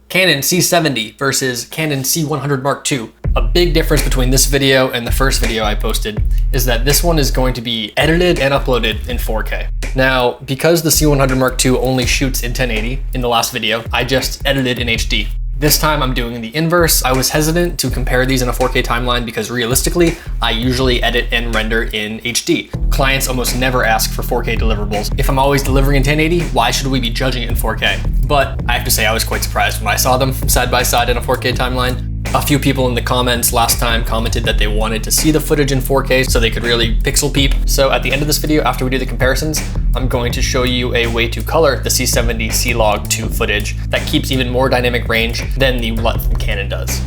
Canon C70 versus Canon C100 Mark II. A big difference between this video and the first video I posted is that this one is going to be edited and uploaded in 4K. Now, because the C100 Mark II only shoots in 1080 in the last video, I just edited in HD. This time I'm doing the inverse. I was hesitant to compare these in a 4K timeline because realistically, I usually edit and render in HD. Clients almost never ask for 4K deliverables. If I'm always delivering in 1080, why should we be judging it in 4K? But I have to say I was quite surprised when I saw them side by side in a 4K timeline. A few people in the comments last time commented that they wanted to see the footage in 4K so they could really pixel peep. So at the end of this video, after we do the comparisons, I'm going to show you a way to color the C70 CLOG2 footage that keeps even more dynamic range than the LUT from Canon does.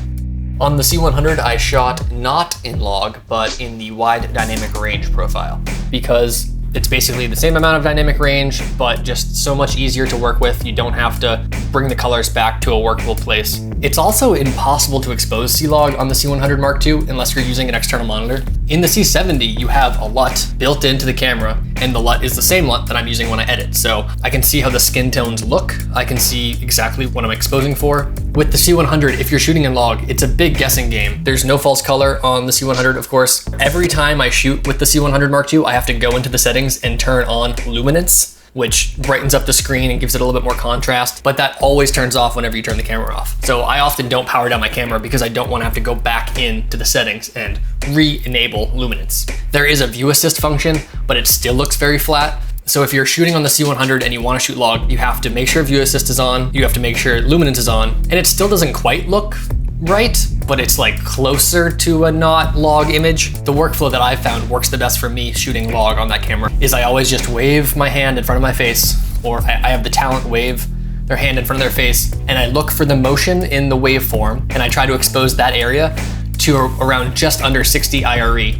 On the C100, I shot not in log, but in the wide dynamic range profile because it's basically the same amount of dynamic range, but just so much easier to work with. You don't have to bring the colors back to a workable place. It's also impossible to expose C-Log on the C100 Mark II unless you're using an external monitor. In the C70, you have a LUT built into the camera, and the LUT is the same LUT that I'm using when I edit. So I can see how the skin tones look. I can see exactly what I'm exposing for. With the C100, if you're shooting in log, it's a big guessing game. There's no false color on the C100, of course. Every time I shoot with the C100 Mark II, I have to go into the settings and turn on luminance, which brightens up the screen and gives it a little bit more contrast, but that always turns off whenever you turn the camera off. So I often don't power down my camera because I don't want to have to go back into the settings and re-enable luminance. There is a view assist function, but it still looks very flat. So if you're shooting on the C100 and you want to shoot log, you have to make sure view assist is on, you have to make sure luminance is on, and it still doesn't quite look right, but it's like closer to a not log image. The workflow that I found works the best for me shooting log on that camera is I always just wave my hand in front of my face, or I have the talent wave their hand in front of their face, and I look for the motion in the waveform, and I try to expose that area to around just under 60 IRE.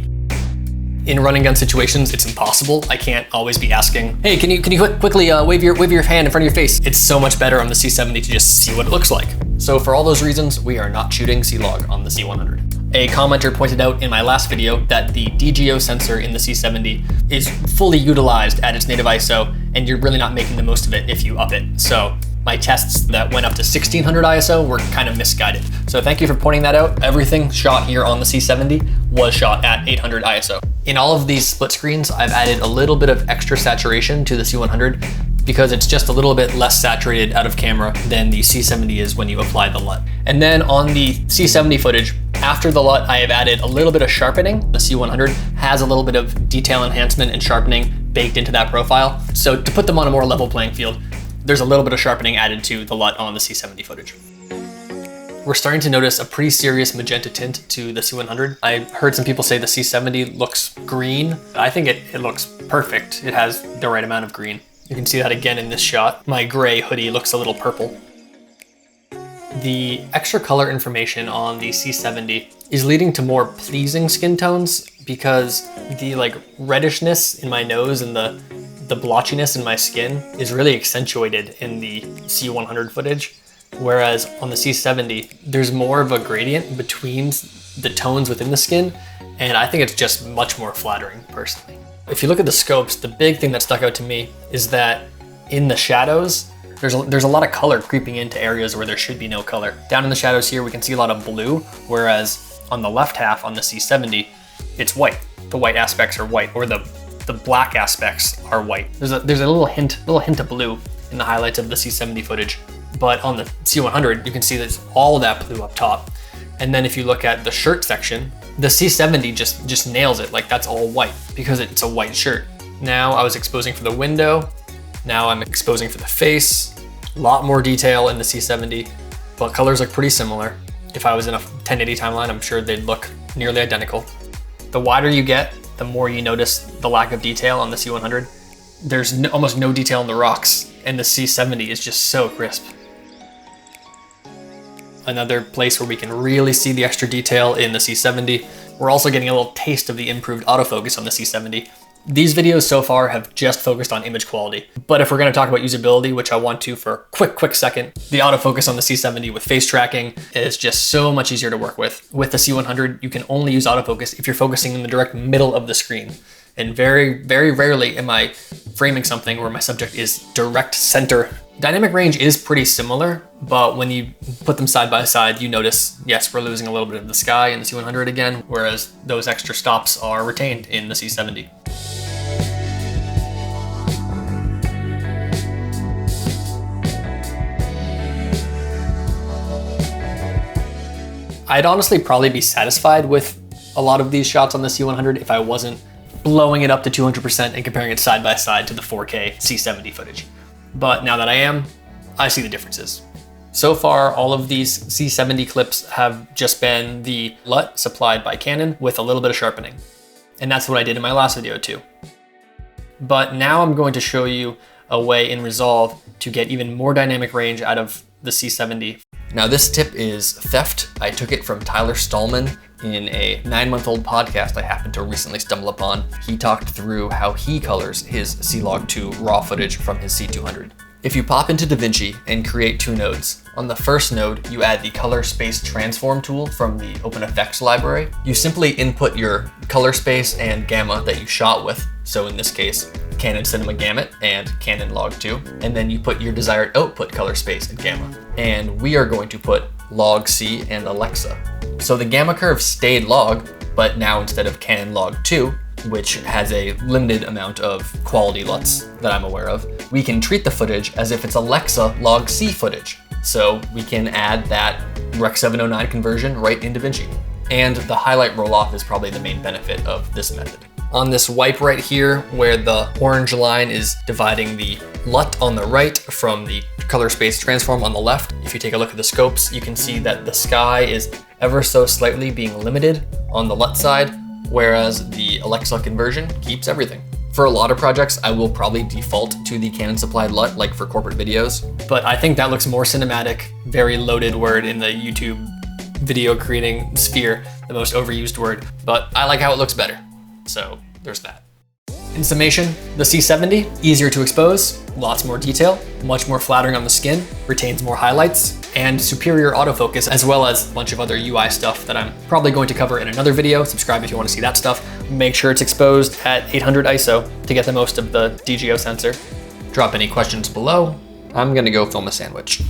In running gun situations, it's impossible. I can't always be asking, hey, can you quickly wave your hand in front of your face? It's so much better on the C70 to just see what it looks like. So for all those reasons, we are not shooting C-Log on the C100. A commenter pointed out in my last video that the DGO sensor in the C70 is fully utilized at its native ISO, and you're really not making the most of it if you up it. So my tests that went up to 1600 ISO were kind of misguided. So thank you for pointing that out. Everything shot here on the C70 was shot at 800 ISO. In all of these split screens, I've added a little bit of extra saturation to the C100 because it's just a little bit less saturated out of camera than the C70 is when you apply the LUT. And then on the C70 footage, after the LUT, I have added a little bit of sharpening. The C100 has a little bit of detail enhancement and sharpening baked into that profile. So to put them on a more level playing field, there's a little bit of sharpening added to the LUT on the C70 footage. We're starting to notice a pretty serious magenta tint to the C100. I heard some people say the C70 looks green. I think it looks perfect. It has the right amount of green. You can see that again in this shot. My gray hoodie looks a little purple. The extra color information on the C70 is leading to more pleasing skin tones because the reddishness in my nose and the blotchiness in my skin is really accentuated in the C100 footage. Whereas on the C70, there's more of a gradient between the tones within the skin, and I think it's just much more flattering personally. If you look at the scopes, the big thing that stuck out to me is that in the shadows, there's a lot of color creeping into areas where there should be no color. Down in the shadows here, we can see a lot of blue, whereas on the left half on the C70, it's white. The white aspects are white, or the black aspects are white. There's a little hint of blue in the highlights of the C70 footage. But on the C100, you can see there's all of that blue up top. And then if you look at the shirt section, the C70 just nails it. Like that's all white because it's a white shirt. Now I was exposing for the window. Now I'm exposing for the face. A lot more detail in the C70, but colors look pretty similar. If I was in a 1080 timeline, I'm sure they'd look nearly identical. The wider you get, the more you notice the lack of detail on the C100. There's almost no detail in the rocks, and the C70 is just so crisp. Another place where we can really see the extra detail in the C70. We're also getting a little taste of the improved autofocus on the C70. These videos so far have just focused on image quality, but if we're going to talk about usability, which I want to for a quick second, the autofocus on the C70 with face tracking is just so much easier to work with. With the C100, you can only use autofocus if you're focusing in the direct middle of the screen. And very, very rarely am I framing something where my subject is direct center Dynamic range is pretty similar, but when you put them side by side, you notice, yes, we're losing a little bit of the sky in the C100 again, whereas those extra stops are retained in the C70. I'd honestly probably be satisfied with a lot of these shots on the C100 if I wasn't blowing it up to 200% and comparing it side by side to the 4K C70 footage. But now that I am, I see the differences. So far, all of these C70 clips have just been the LUT supplied by Canon with a little bit of sharpening. And that's what I did in my last video too. But now I'm going to show you a way in Resolve to get even more dynamic range out of the C70. Now this tip is theft. I took it from Tyler Stallman in a 9-month-old podcast I happened to recently stumble upon. He talked through how he colors his CLOG2 raw footage from his C200. If you pop into DaVinci and create 2 nodes, on the first node, you add the color space transform tool from the OpenFX library. You simply input your color space and gamma that you shot with. So in this case, Canon Cinema Camera and Canon LOG2, and then you put your desired output color space and gamma. And we are going to put log-C and Alexa. So the gamma curve stayed log, but now instead of Canon LOG2, which has a limited amount of quality LUTs that I'm aware of, we can treat the footage as if it's Alexa log-C footage. So we can add that Rec. 709 conversion right in DaVinci. And the highlight roll-off is probably the main benefit of this method. On this wipe right here, where the orange line is dividing the LUT on the right from the color space transform on the left, if you take a look at the scopes, you can see that the sky is ever so slightly being limited on the LUT side, whereas the Alexa conversion keeps everything. For a lot of projects, I will probably default to the Canon supplied LUT, like for corporate videos, but I think that looks more cinematic, very loaded word in the YouTube video creating sphere, the most overused word, but I like how it looks better. So there's that. In summation, the C70, easier to expose, lots more detail, much more flattering on the skin, retains more highlights, and superior autofocus, as well as a bunch of other UI stuff that I'm probably going to cover in another video. Subscribe if you want to see that stuff. Make sure it's exposed at 800 ISO to get the most of the DGO sensor. Drop any questions below. I'm gonna go film a sandwich.